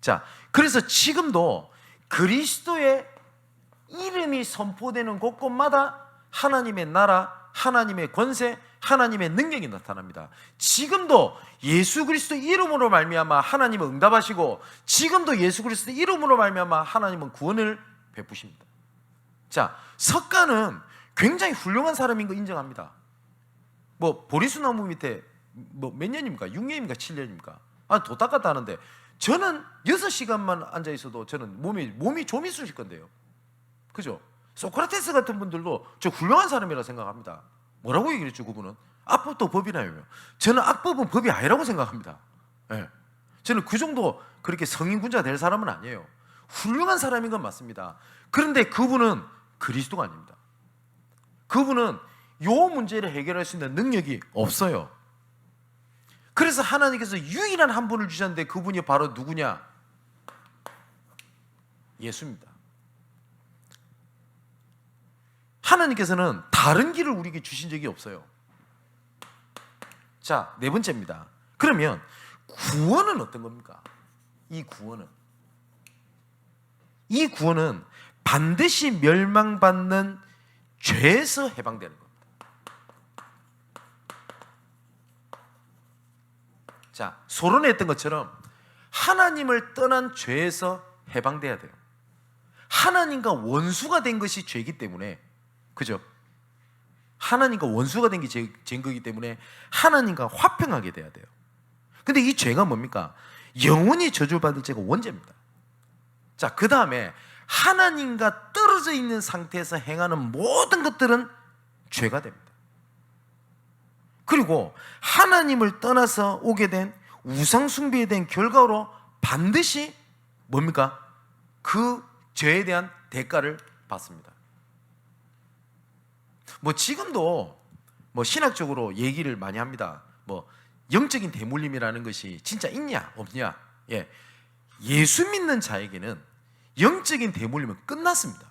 자, 그래서 지금도 그리스도의 이름이 선포되는 곳곳마다 하나님의 나라, 하나님의 권세, 하나님의 능력이 나타납니다. 지금도 예수 그리스도 이름으로 말미암아 하나님은 응답하시고, 지금도 예수 그리스도 이름으로 말미암아 하나님은 구원을 베푸십니다. 자, 석가는 굉장히 훌륭한 사람인 거 인정합니다. 보리수 나무 밑에 몇 년입니까? 6년입니까? 7년입니까? 도 닦았다 하는데 저는 6시간만 앉아 있어도 저는 몸이 좀 있으실 건데요. 그죠? 소크라테스 같은 분들도 저 훌륭한 사람이라 생각합니다. 뭐라고 얘기를 했죠, 그분은? 악법도 법이라며. 저는 악법은 법이 아니라고 생각합니다. 네. 저는 그 정도 그렇게 성인군자 될 사람은 아니에요. 훌륭한 사람인 건 맞습니다. 그런데 그분은 그리스도가 아닙니다. 그분은 이 문제를 해결할 수 있는 능력이 없어요. 그래서 하나님께서 유일한 한 분을 주셨는데 그분이 바로 누구냐? 예수입니다. 하나님께서는 다른 길을 우리에게 주신 적이 없어요. 자, 네 번째입니다. 그러면 구원은 어떤 겁니까? 이 구원은 반드시 멸망받는 죄에서 해방되는 겁니다. 자, 소론에 했던 것처럼 하나님을 떠난 죄에서 해방돼야 돼요. 하나님과 원수가 된 것이 죄이기 때문에, 그죠? 하나님과 원수가 된 게 죄인 거기 때문에 하나님과 화평하게 돼야 돼요. 근데 이 죄가 뭡니까? 영원히 저주받을 죄가 원죄입니다. 자, 그 다음에 하나님과 떨어져 있는 상태에서 행하는 모든 것들은 죄가 됩니다. 그리고 하나님을 떠나서 오게 된 우상 숭배에 대한 결과로 반드시 뭡니까? 그 죄에 대한 대가를 받습니다. 지금도 신학적으로 얘기를 많이 합니다. 영적인 대물림이라는 것이 진짜 있냐 없냐. 예수 믿는 자에게는 영적인 대물림은 끝났습니다.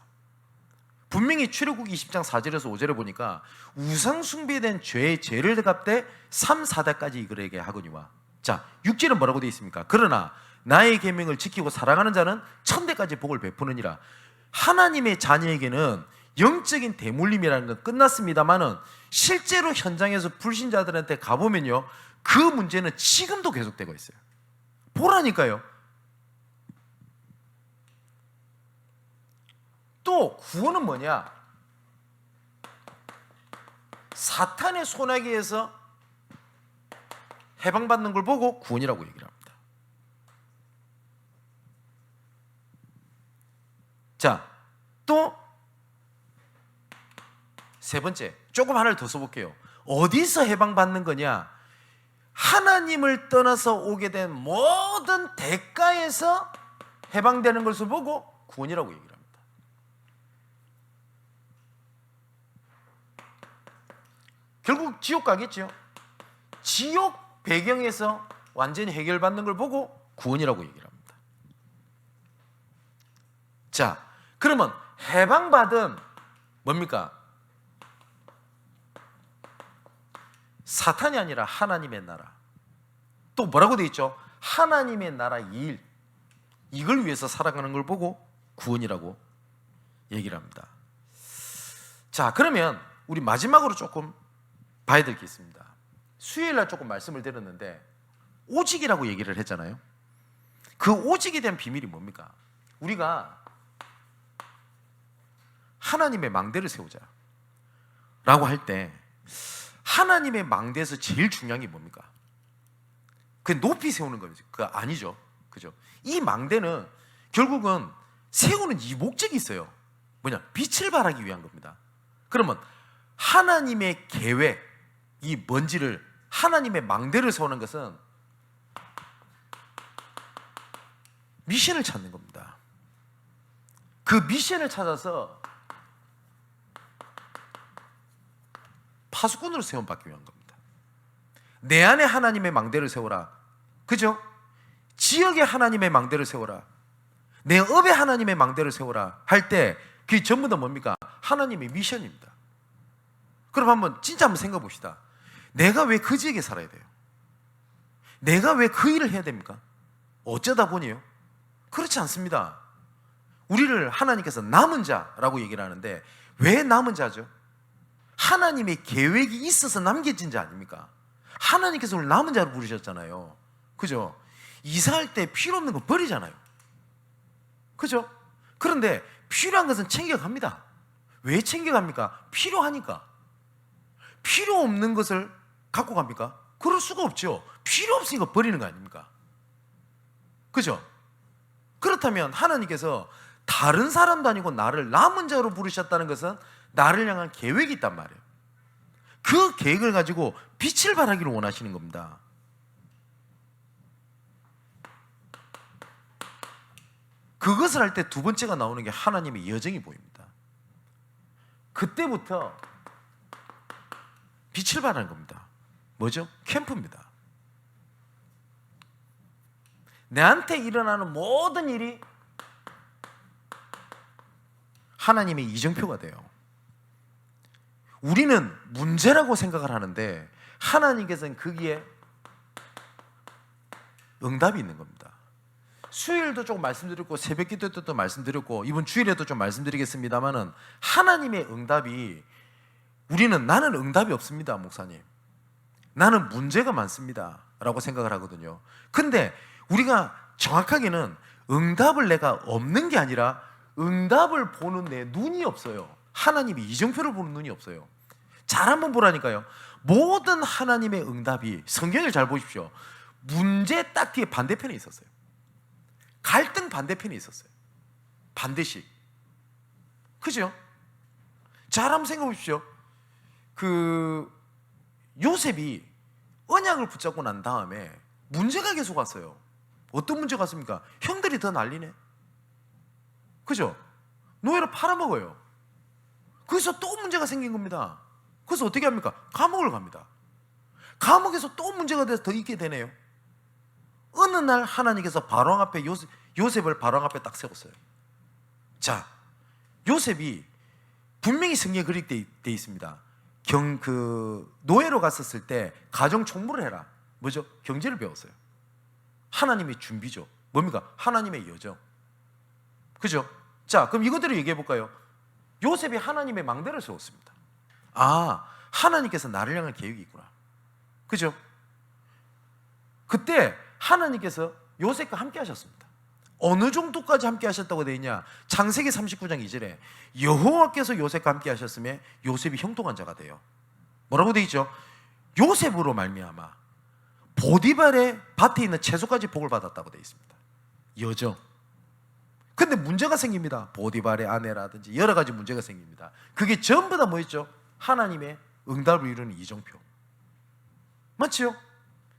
분명히 출애굽기 20장 4절에서 5절에 보니까 우상 숭배에 대한 죄를 갚되 3, 4대까지 그에게 하거니와. 자, 6절은 뭐라고 되어 있습니까? 그러나 나의 계명을 지키고 사랑하는 자는 1000대까지 복을 베푸느니라. 하나님의 자녀에게는 영적인 대물림이라는 건 끝났습니다만은 실제로 현장에서 불신자들한테 가보면요, 그 문제는 지금도 계속되고 있어요. 보라니까요. 또 구원은 뭐냐? 사탄의 소나기에서 해방받는 걸 보고 구원이라고 얘기를 합니다. 자, 또 세 번째, 조금 하나를 더 써볼게요. 어디서 해방받는 거냐? 하나님을 떠나서 오게 된 모든 대가에서 해방되는 것을 보고 구원이라고 얘기를 합니다. 결국 지옥 가겠죠. 지옥 배경에서 완전히 해결받는 걸 보고 구원이라고 얘기를 합니다. 자, 그러면 해방받은 뭡니까? 사탄이 아니라 하나님의 나라. 또 뭐라고 되어 있죠? 하나님의 나라 일. 이걸 위해서 살아가는 걸 보고 구원이라고 얘기를 합니다. 자, 그러면 우리 마지막으로 조금 봐야 될 게 있습니다. 수요일날 조금 말씀을 드렸는데 오직이라고 얘기를 했잖아요. 그 오직에 대한 비밀이 뭡니까? 우리가 하나님의 망대를 세우자 라고 할 때 하나님의 망대에서 제일 중요한 게 뭡니까? 그 높이 세우는 거죠. 그거 아니죠. 그죠? 이 망대는 결국은 세우는 이 목적이 있어요. 뭐냐? 빛을 발하기 위한 겁니다. 그러면 하나님의 계획, 이 뭔지를 하나님의 망대를 세우는 것은 미션을 찾는 겁니다. 그 미션을 찾아서 파수꾼으로 세움받기 위한 겁니다. 내 안에 하나님의 망대를 세워라. 그죠? 지역에 하나님의 망대를 세워라. 내 업에 하나님의 망대를 세워라 할 때 그게 전부 다 뭡니까? 하나님의 미션입니다. 그럼 진짜 한번 생각해 봅시다. 내가 왜 그 지역에 살아야 돼요? 내가 왜 그 일을 해야 됩니까? 어쩌다 보니요? 그렇지 않습니다. 우리를 하나님께서 남은 자라고 얘기를 하는데 왜 남은 자죠? 하나님의 계획이 있어서 남겨진 자 아닙니까? 하나님께서 우리를 남은 자로 부르셨잖아요. 그죠? 이사할 때 필요 없는 거 버리잖아요. 그죠? 그런데 필요한 것은 챙겨갑니다. 왜 챙겨갑니까? 필요하니까. 필요 없는 것을 갖고 갑니까? 그럴 수가 없죠. 필요 없으니까 버리는 거 아닙니까? 그죠? 그렇다면 하나님께서 다른 사람도 아니고 나를 남은 자로 부르셨다는 것은 나를 향한 계획이 있단 말이에요. 그 계획을 가지고 빛을 발하기를 원하시는 겁니다. 그것을 할 때 두 번째가 나오는 게 하나님의 여정이 보입니다. 그때부터 빛을 발하는 겁니다. 뭐죠? 캠프입니다. 내한테 일어나는 모든 일이 하나님의 이정표가 돼요. 우리는 문제라고 생각을 하는데 하나님께서는 거기에 응답이 있는 겁니다. 수요일도 조금 말씀드렸고 새벽 기도 때도 말씀드렸고 이번 주일에도 좀 말씀드리겠습니다만은 하나님의 응답이 나는 응답이 없습니다, 목사님. 나는 문제가 많습니다 라고 생각을 하거든요. 근데 우리가 정확하게는 응답을 내가 없는 게 아니라 응답을 보는 내 눈이 없어요. 하나님이 이정표를 보는 눈이 없어요. 잘 한번 보라니까요. 모든 하나님의 응답이 성경을 잘 보십시오. 문제 딱 뒤에 반대편에 있었어요. 갈등 반대편에 있었어요. 반드시. 그죠? 잘 한번 생각해 보십시오. 요셉이 언약을 붙잡고 난 다음에 문제가 계속 왔어요. 어떤 문제가 왔습니까? 형들이 더 난리네. 그죠? 노예로 팔아먹어요. 그래서 또 문제가 생긴 겁니다. 그래서 어떻게 합니까? 감옥을 갑니다. 감옥에서 또 문제가 돼서 더 있게 되네요. 어느 날 하나님께서 바로왕 앞에 요셉을 바로왕 앞에 딱 세웠어요. 자, 요셉이 분명히 성경에 그렇게 돼 있습니다. 노예로 갔었을 때 가정 총무를 해라. 뭐죠? 경제를 배웠어요. 하나님의 준비죠. 뭡니까? 하나님의 여정. 그죠? 자, 그럼 이것대로 얘기해 볼까요? 요셉이 하나님의 망대를 세웠습니다. 아, 하나님께서 나를 향한 계획이 있구나. 그죠? 그때 하나님께서 요셉과 함께 하셨습니다. 어느 정도까지 함께 하셨다고 되어 있냐? 창세기 39장 2절에 여호와께서 요셉과 함께 하셨음에 요셉이 형통한 자가 돼요. 뭐라고 되어 있죠? 요셉으로 말미암아 보디발의 밭에 있는 채소까지 복을 받았다고 되어 있습니다. 여정. 근데 문제가 생깁니다. 보디발의 아내라든지 여러 가지 문제가 생깁니다. 그게 전부 다 뭐였죠? 하나님의 응답을 이루는 이정표. 맞죠?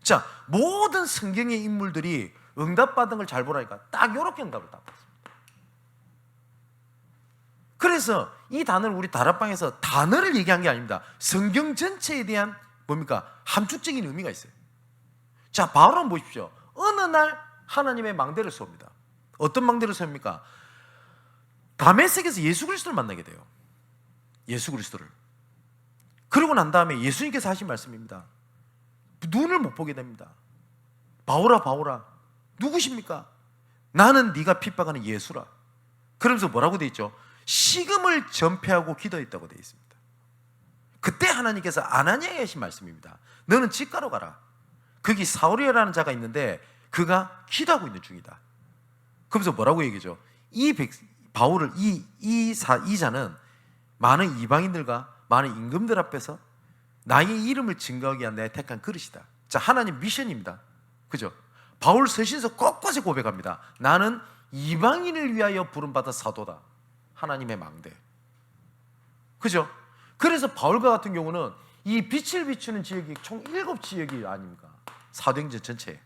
자, 모든 성경의 인물들이 응답받은 걸 잘 보라니까 딱 이렇게 응답을 딱 받습니다. 그래서 이 단어를 우리 다락방에서 단어를 얘기한 게 아닙니다. 성경 전체에 대한 뭡니까? 함축적인 의미가 있어요. 자, 바로 보십시오. 어느 날 하나님의 망대를 세웁니다. 어떤 망대를 세웁니까? 다메섹에서 예수 그리스도를 만나게 돼요. 예수 그리스도를. 그러고 난 다음에 예수님께서 하신 말씀입니다. 눈을 못 보게 됩니다. 바울아 바울아 누구십니까? 나는 네가 핍박하는 예수라. 그러면서 뭐라고 돼 있죠? 식음을 전폐하고 기도했다고 돼 있습니다. 그때 하나님께서 아나니아에 하신 말씀입니다. 너는 집가로 가라. 거기 사울이라는 자가 있는데 그가 기도하고 있는 중이다. 그러면서 뭐라고 얘기죠? 바울을 이 자는 많은 이방인들과 많은 임금들 앞에서 나의 이름을 증거하기 위한 내 택한 그릇이다. 자, 하나님 미션입니다. 그죠? 바울 서신서 곳곳에 고백합니다. 나는 이방인을 위하여 부름받은 사도다. 하나님의 망대. 그죠? 그래서 바울과 같은 경우는 이 빛을 비추는 지역이 총 7지역이 아닙니까? 사도행전 전체에.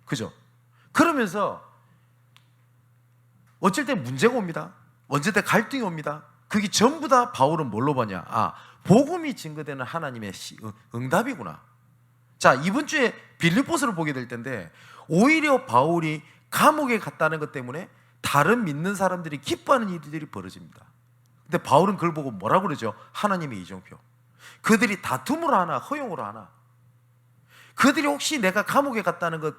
그죠? 그러면서 어쩔 때 문제가 옵니다. 어쩔 때 갈등이 옵니다. 그게 전부 다 바울은 뭘로 보냐? 아, 복음이 증거되는 하나님의 응답이구나. 자, 이번 주에 빌립보서를 보게 될 텐데 오히려 바울이 감옥에 갔다는 것 때문에 다른 믿는 사람들이 기뻐하는 일들이 벌어집니다. 근데 바울은 그걸 보고 뭐라고 그러죠? 하나님의 이정표. 그들이 다툼으로 하나 허용으로 하나. 그들이 혹시 내가 감옥에 갔다는 것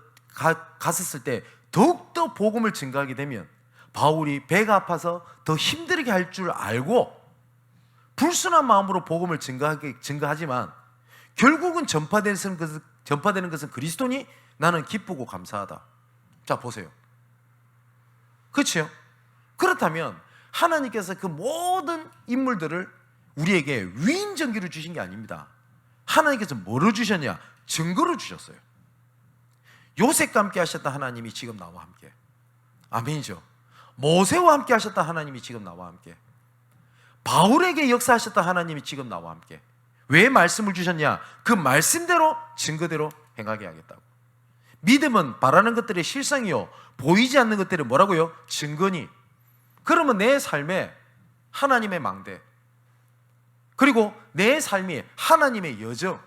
갔었을 때 더욱더 복음을 증거하게 되면 바울이 배가 아파서 더 힘들게 할 줄 알고 불순한 마음으로 복음을 증거하지만 결국은 전파되는 것은 그리스도니 나는 기쁘고 감사하다. 자, 보세요. 그렇죠? 그렇다면 하나님께서 그 모든 인물들을 우리에게 위인전기로 주신 게 아닙니다. 하나님께서 뭐로 주셨냐? 증거로 주셨어요. 요셉과 함께 하셨던 하나님이 지금 나와 함께. 아멘이죠. 모세와 함께 하셨던 하나님이 지금 나와 함께. 바울에게 역사하셨던 하나님이 지금 나와 함께. 왜 말씀을 주셨냐? 그 말씀대로 증거대로 행하게 하겠다고. 믿음은 바라는 것들의 실상이요, 보이지 않는 것들이 뭐라고요? 증거니. 그러면 내 삶에 하나님의 망대, 그리고 내 삶이 하나님의 여정.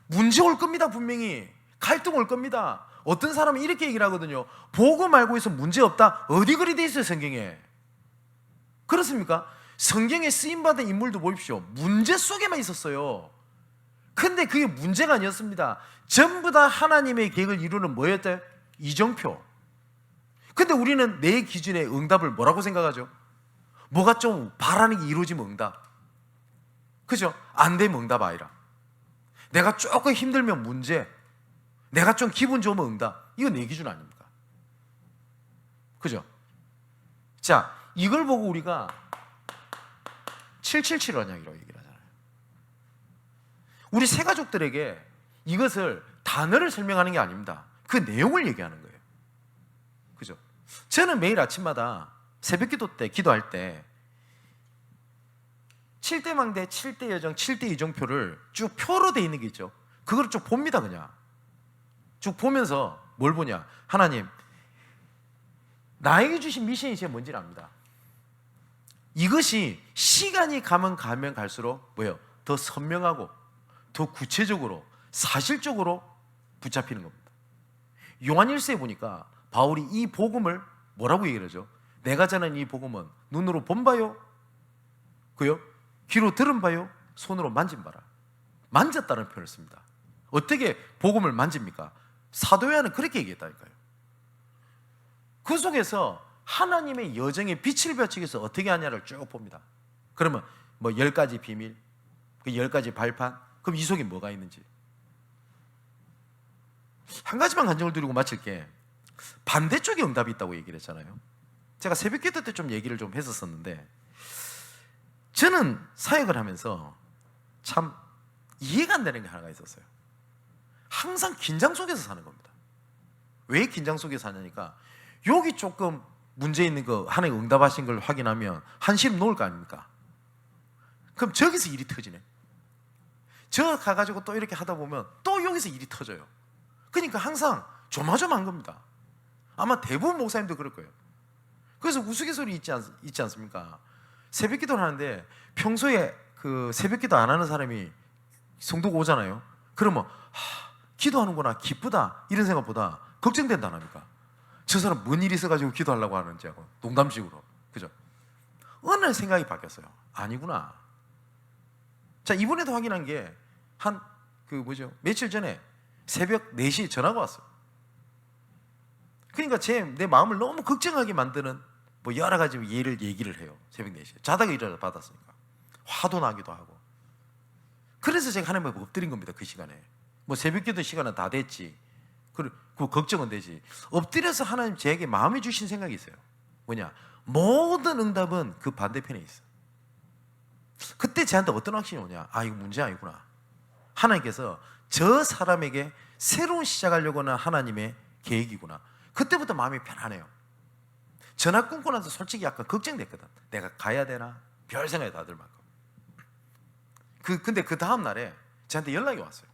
문제 올 겁니다. 분명히 갈등 올 겁니다. 어떤 사람은 이렇게 얘기를 하거든요. 복음 알고 있어 문제 없다. 어디 그리 돼 있어요 성경에? 그렇습니까? 성경에 쓰임받은 인물도 보십시오. 문제 속에만 있었어요. 근데 그게 문제가 아니었습니다. 전부 다 하나님의 계획을 이루는 뭐였대요? 이정표. 근데 우리는 내 기준의 응답을 뭐라고 생각하죠? 뭐가 좀 바라는 게 이루어지면 응답, 그죠? 안 되면 응답 아니라, 내가 조금 힘들면 문제, 내가 좀 기분 좋으면 응답. 이건 내 기준 아닙니까? 그죠? 자, 이걸 보고 우리가 777 언약이라고 얘기를 하잖아요. 우리 새 가족들에게 이것을 단어를 설명하는 게 아닙니다. 그 내용을 얘기하는 거예요. 그죠? 저는 매일 아침마다 새벽 기도 때, 기도할 때 7대 망대, 7대 여정, 7대 이정표를 쭉 표로 돼 있는 게 있죠. 그걸 쭉 봅니다. 그냥 쭉 보면서 뭘 보냐? 하나님, 나에게 주신 미션이 제일 뭔지를 압니다. 이것이 시간이 가면 갈수록 뭐예요? 더 선명하고 더 구체적으로 사실적으로 붙잡히는 겁니다. 요한일서에 보니까 바울이 이 복음을 뭐라고 얘기를 하죠? 내가 전한 이 복음은 눈으로 본 바요, 그요? 귀로 들은 바요, 손으로 만진 바라. 만졌다는 표현을 씁니다. 어떻게 복음을 만집니까? 사도 요한은 그렇게 얘기했다니까요. 그 속에서 하나님의 여정의 빛을 비추기 위해서 어떻게 하냐를 쭉 봅니다. 그러면 뭐 10가지 비밀, 그 10가지 발판, 그럼 이 속에 뭐가 있는지. 한 가지만 간증을 드리고 마칠게. 반대쪽에 응답이 있다고 얘기를 했잖아요. 제가 새벽 기도 때 좀 얘기를 좀 했었었는데, 저는 사역을 하면서 참 이해가 안 되는 게 하나가 있었어요. 항상 긴장 속에서 사는 겁니다. 왜 긴장 속에서 사냐니까, 여기 조금 문제 있는 거 하나님 응답하신 걸 확인하면 한시름 놓을 거 아닙니까? 그럼 저기서 일이 터지네. 저 가가지고 또 이렇게 하다 보면 또 여기서 일이 터져요. 그러니까 항상 조마조마한 겁니다. 아마 대부분 목사님도 그럴 거예요. 그래서 우스갯소리 있지 않습니까? 새벽 기도를 하는데 평소에 그 새벽 기도 안 하는 사람이 성도가 오잖아요. 그러면 기도하는구나, 기쁘다, 이런 생각보다 걱정된다 안 합니까? 저 사람 뭔 일이 있어가지고 기도하려고 하는지 하고, 농담식으로. 그죠? 어느 날 생각이 바뀌었어요. 아니구나. 자, 이번에도 확인한 게 며칠 전에 새벽 4시에 전화가 왔어요. 그러니까 내 마음을 너무 걱정하게 만드는 뭐 여러 가지 얘기를 해요. 새벽 4시에 자다가 일어나 받았으니까 화도 나기도 하고. 그래서 제가 하나님 앞에 엎드린 겁니다. 그 시간에 뭐 새벽 기도 시간은 다 됐지, 그 걱정은 되지. 엎드려서 하나님 제게 마음에 주신 생각이 있어요. 뭐냐? 모든 응답은 그 반대편에 있어. 그때 저한테 어떤 확신이 오냐? 이거 문제 아니구나. 하나님께서 저 사람에게 새로운 시작하려고 하는 하나님의 계획이구나. 그때부터 마음이 편안해요. 전화 끊고 나서 솔직히 약간 걱정됐거든. 내가 가야 되나? 별 생각이 다 들 만큼. 근데 그 다음 날에 저한테 연락이 왔어요.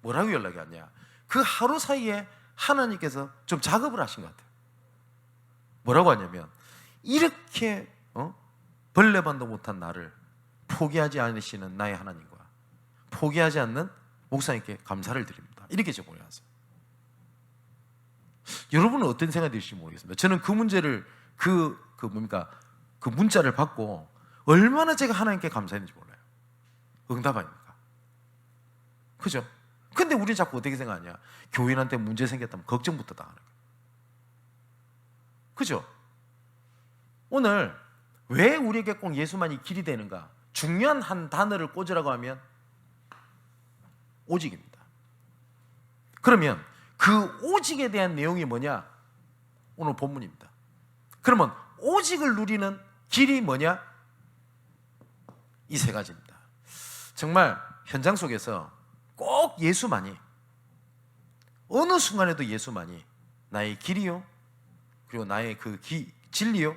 뭐라고 연락이 왔냐? 그 하루 사이에 하나님께서 좀 작업을 하신 것 같아요. 뭐라고 하냐면, 이렇게 벌레반도 못한 나를 포기하지 않으시는 나의 하나님과 포기하지 않는 목사님께 감사를 드립니다. 이렇게 제가 보내왔어요. 여러분은 어떤 생각이 드실지 모르겠습니다. 저는 그 문제를 그 문자를 받고 얼마나 제가 하나님께 감사했는지 몰라요. 응답 아닙니까? 그죠? 근데 우리는 자꾸 어떻게 생각하냐? 교인한테 문제 생겼다면 걱정부터 당하는 거예요. 그죠? 오늘 왜 우리에게 꼭 예수만이 길이 되는가? 중요한 한 단어를 꽂으라고 하면 오직입니다. 그러면 그 오직에 대한 내용이 뭐냐? 오늘 본문입니다. 그러면 오직을 누리는 길이 뭐냐? 이 세 가지입니다. 정말 현장 속에서 꼭 예수만이 어느 순간에도 예수만이 나의 길이요, 그리고 나의 그 진리요,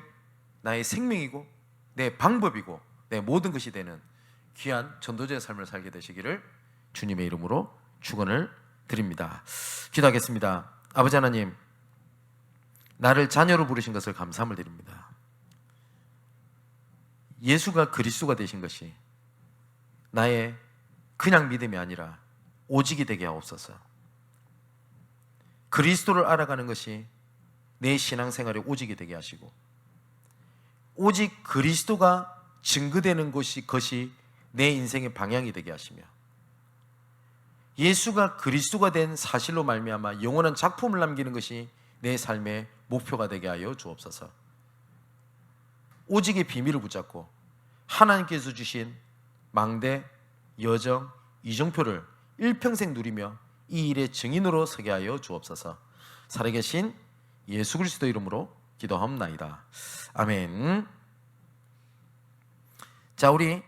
나의 생명이고 내 방법이고 내 모든 것이 되는 귀한 전도자의 삶을 살게 되시기를 주님의 이름으로 축원을 드립니다. 기도하겠습니다. 아버지 하나님, 나를 자녀로 부르신 것을 감사함을 드립니다. 예수가 그리스도가 되신 것이 나의 그냥 믿음이 아니라 오직이 되게 하옵소서. 그리스도를 알아가는 것이 내 신앙생활의 오직이 되게 하시고, 오직 그리스도가 증거되는 것이 내 인생의 방향이 되게 하시며, 예수가 그리스도가 된 사실로 말미암아 영원한 작품을 남기는 것이 내 삶의 목표가 되게 하여 주옵소서. 오직의 비밀을 붙잡고 하나님께서 주신 망대, 여정, 이정표를 일평생 누리며 이 일의 증인으로 서게 하여 주옵소서. 살아계신 예수 그리스도 이름으로 기도하옵나이다. 아멘. 자, 우리